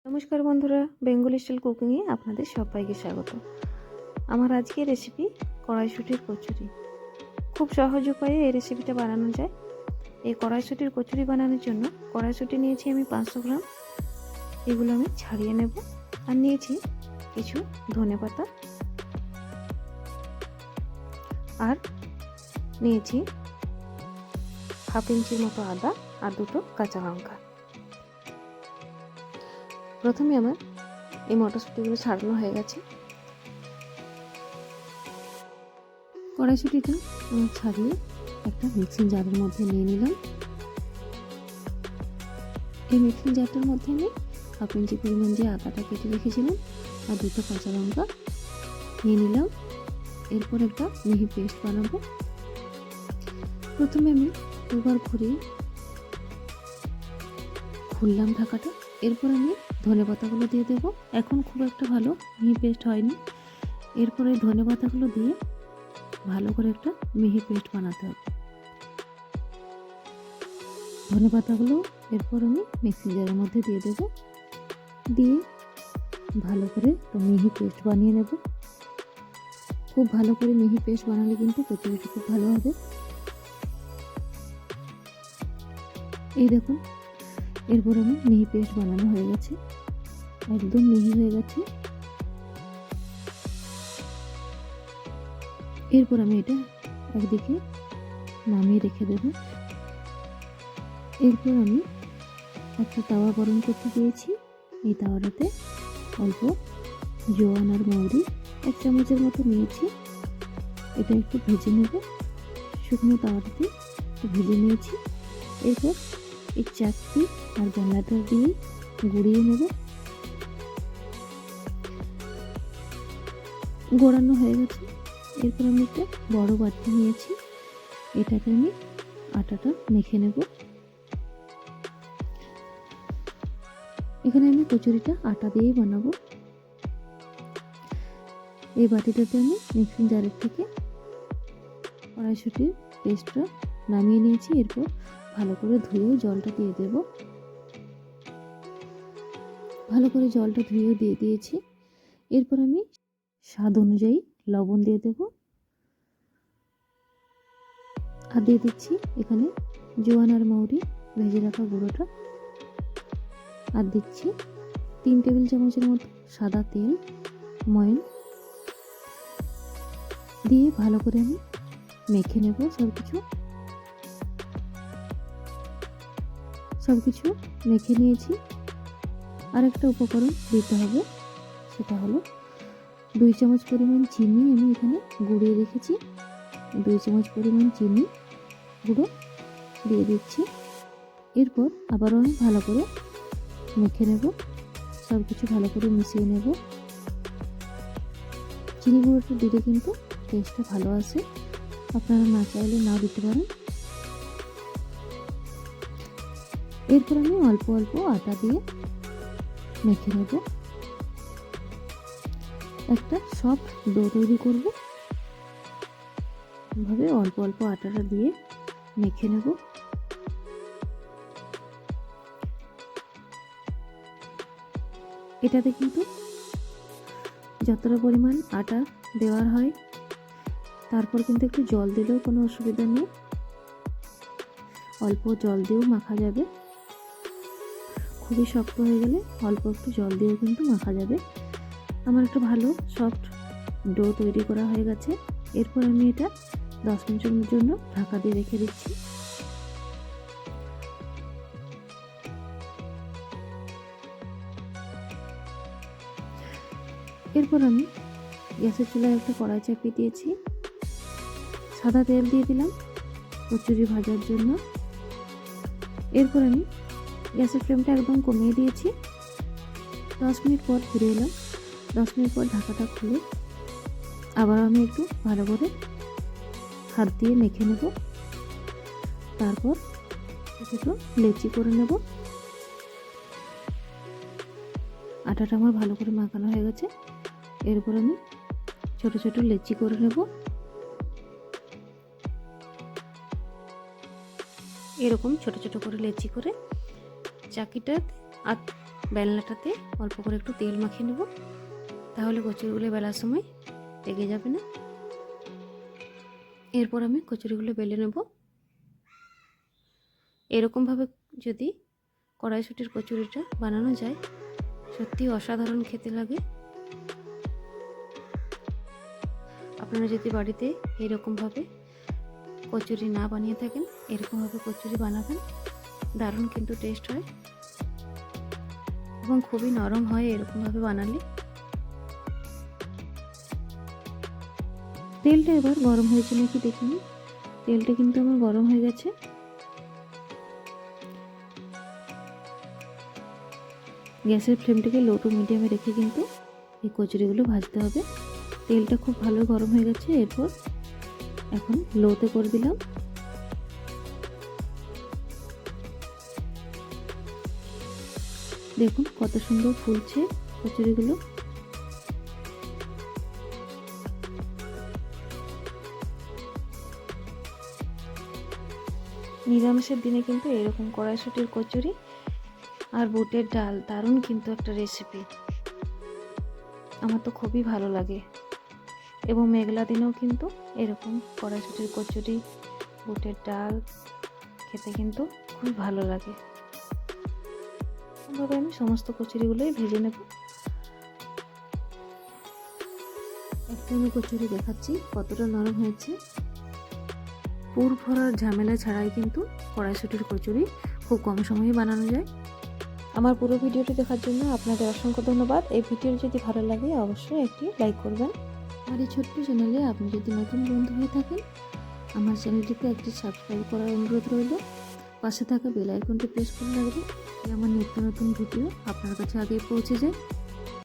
নমস্কার বন্ধুরা, Bengali style কুকিংয়ে আপনাদের সবাইকে স্বাগত। আমার আজকের রেসিপি কড়াইশুঁটির কচুরি। খুব সহজ উপায়ে এই রেসিপিটা বানানো যায়। এই কড়াইশুঁটির কচুরি বানানোর জন্য কড়াইশুঁটি নিয়েছি আমি 500 গ্রাম। এগুলো আমি ছাড়িয়ে নেব। আর নিয়েছি কিছু ধনেপাতা, আর নিয়েছি হাফ ইঞ্চির মতো আদা আর দুটো কাঁচা লঙ্কা। প্রথমে আমার এই মটরশুঁটিগুলো ছাড়ানো হয়ে গেছে। কড়াইশুঁটিটা ছাড়িয়ে একটা মিক্সিং জারের মধ্যে নিয়ে নিলাম। এই মিক্সিং জারটার মধ্যে আমি হাফ ইঞ্চি পরিমাণ যে আদাটা কেটে রেখেছিলাম আর দুটো কাঁচা লঙ্কা নিয়ে নিলাম। এরপর একটা মিহি পেস্ট বানাবো। প্রথমে আমি দুবার খুললাম ঢাকাটা। এরপর আমি ধনে পাতাগুলো দিয়ে দেবো। এখন খুব একটা ভালো মিহি পেস্ট হয়নি। এরপরে ধনে পাতাগুলো দিয়ে ভালো করে একটা মিহি পেস্ট বানাতে হবে। ধনে পাতাগুলো এরপর আমি মিক্সি জারের মধ্যে দিয়ে দেবো। দিয়ে ভালো করে একটা মিহি পেস্ট বানিয়ে নেব। খুব ভালো করে মিহি পেস্ট বানালে কিন্তু কচুরিটা খুব ভালো হবে। এই দেখুন, এরপর আমি মিহি পেস্ট বানানো হয়ে গেছে, একদম মিহি হয়ে গেছে। এরপর আমি এটা একদিকে নামিয়ে রেখে দেব। এরপর আমি একটা তাওয়া গরম করতে দিয়েছি। এই তাওয়াটাতে অল্প জোয়ান আর মৌরি 1 চামচের মতো নিয়েছি। এটা একটু ভেজে নেব। শুকনো তাওয়াটাতে ভেজে নিয়েছি। এরপর এই চাকতি আর গামলাটা দিয়ে গুঁড়িয়ে নেব। গোড়ানো হয়ে গেছে। এরপর আমি একটা বড় বাটি নিয়েছি। এটাতে আমি আটাটা মেখে নেব। এখানে আমি কচুরিটা আটা দিয়েই বানাবো। এই বাটিটাতে আমি মিক্সিং জারের থেকে কড়াইশুঁটির পেস্টটা নামিয়ে নিয়েছি। এরপর ভালো করে ধুয়ে জলটা দিয়ে দেব। ভালো করে জলটা ধুয়েও দিয়ে দিয়েছি। এরপর আমি স্বাদ অনুযায়ী লবণ দিয়ে দেব। আর দিয়ে দিচ্ছি এখানে জোয়ান আর মৌরি ভেজে রাখা গুঁড়োটা। আর দিচ্ছি 3 টেবিল চামচের মতো সাদা তেল ময়ন দিয়ে ভালো করে আমি মেখে নেব। সবকিছু মেখে নিয়েছি। আর একটা উপকরণ দিতে হবে, সেটা হলো 2 চামচ পরিমাণ চিনি আমি এখানে গুঁড়িয়ে রেখেছি। 2 চামচ পরিমাণ চিনি গুঁড়ো দিয়ে দিচ্ছি। এরপর আবারও আমি ভালো করে মেখে নেব। সব কিছু ভালো করে মিশিয়ে নেব। চিনি গুঁড়োটা দিলে কিন্তু টেস্টটা ভালো আসে, আপনারা না চাইলে নাও দিতে পারেন। এরপর আমি অল্প অল্প আটা দিয়ে মেখে নেব। একটা সফট ডো তৈরি করব। এভাবে অল্প অল্প আটাটা দিয়ে মেখে নেব। এটাতে কিন্তু যতটা পরিমাণ আটা দেওয়ার হয় তারপর কিন্তু একটু জল দিলেও কোনো অসুবিধা নেই। অল্প জল দিয়েও মাখা যাবে। খুবই শক্ত হয়ে গেলে অল্প একটু জল দিয়েও কিন্তু মাখা যাবে। আমার একটা ভালো সফট ডো তৈরি করা হয়ে গেছে। এরপর আমি এটা 10 মিনিটের জন্য ঢাকা দিয়ে রেখে দিচ্ছি। এরপর আমি গ্যাসের চুলায় একটা কড়াই চাপিয়ে দিয়েছি। সাদা তেল দিয়ে দিলাম কচুরি ভাজার জন্য। এরপর আমি গ্যাসের ফ্লেমটা একদম কমিয়ে দিয়েছি। 10 মিনিট পর ফিরে এলাম। 10 মিনিট পর ঢাকাটা খুলে আবার আমি একটু ভালো করে হাত দিয়ে মেখে নেব। তারপর ছোটো লেচি করে নেব। আটাটা আমার ভালো করে মাখানো হয়ে গেছে। এরপর আমি ছোট ছোট লেচি করে নেব। এরকম ছোট ছোট করে লেচি করে চাকিটা বেলনাটাতে অল্প করে একটু তেল মাখিয়ে নেব, তাহলে কচুরিগুলো বেলার সময় লেগে যাবে না। এরপর আমি কচুরিগুলো বেলে নেব। এরকমভাবে যদি কড়াইশুঁটির কচুরিটা বানানো যায়, সত্যি অসাধারণ খেতে লাগে। আপনারা যদি বাড়িতে এরকমভাবে কচুরি না বানিয়ে থাকেন, এরকমভাবে কচুরি বানাবেন, দারুণ কিন্তু টেস্ট হয় এবং খুবই নরম হয় এরকমভাবে বানালে। তেলটা এবার গরম হয়েছে নাকি দেখে নিন। তেলটা কিন্তু আমার গরম হয়ে গেছে। গ্যাসের ফ্লেমটাকে লো টু মিডিয়ামে রেখে কিন্তু এই কচুরিগুলো ভাজতে হবে। তেলটা খুব ভালো গরম হয়ে গেছে। এরপর এখন লোতে করে দিলাম। দেখুন কত সুন্দর ফুলছে কচুরিগুলো। নিরামিষের দিনে কিন্তু এরকম কড়াইশুঁটির কচুরি আর বুটের ডাল দারুণ কিন্তু একটা রেসিপি। আমার তো খুবই ভালো লাগে এবং মেঘলা দিনেও কিন্তু এরকম কড়াইশুঁটির কচুরি, বুটের ডাল খেতে কিন্তু খুবই ভালো লাগে। এভাবে আমি সমস্ত কচুরিগুলোই ভেজে নেব। একটা আমি কচুরি দেখাচ্ছি কতটা নরম হয়েছে। পুর ভরার ঝামেলা ছাড়াই কিন্তু কড়াইশুঁটির কচুরি খুব কম সময়ে বানানো যায়। আমার পুরো ভিডিওটি দেখার জন্য আপনাদের অসংখ্য ধন্যবাদ। এই ভিডিও যদি ভালো লাগে অবশ্যই একটি লাইক করবেন। আমার এই ছোট্ট চ্যানেলে আপনি যদি নতুন বন্ধু হয়ে থাকেন, আমার চ্যানেলটিতে একটি সাবস্ক্রাইব করার অনুরোধ রইল। পাশে থাকা বেল আইকনটি প্রেস করে রাখবেন, আমার নিত্য নতুন ভিডিও আপনার কাছে আগেই পৌঁছে যায়।